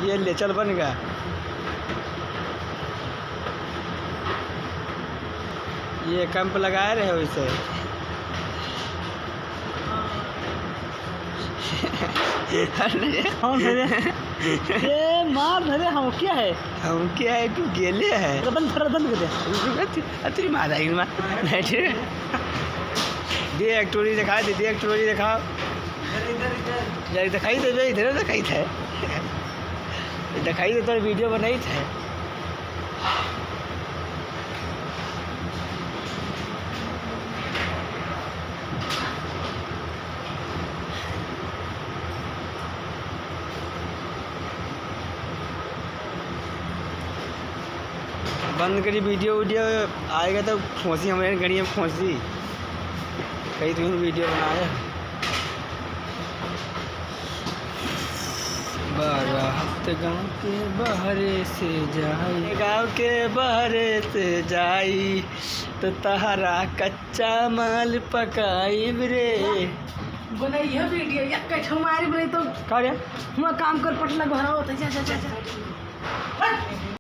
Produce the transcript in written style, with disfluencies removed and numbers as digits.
ये ले चल बन गया। ये कैंप लगाए रहे हो इसे। ये मार धरे हम क्या है तू गेले है बंद कर दे। तेरी मार आएगी मार। दे एक टोरी दिखा दे एक टोरी दिखा यार दिखाई दे इधर दिखाई था दिखाई दे तो वीडियो बनाई था। बंद करी वीडियो आएगा तो फौसी हमारे गड़ी में फौसी कहीं तो वीडियो बनाया। बारात गाँव के बहरे से जाई गाँव के बहरे से जाई तो तहरा कच्चा माल पकाई रे बनाइए वीडियो या कैठ हमारी बने तो क्या हम काम कर पटला घर होता।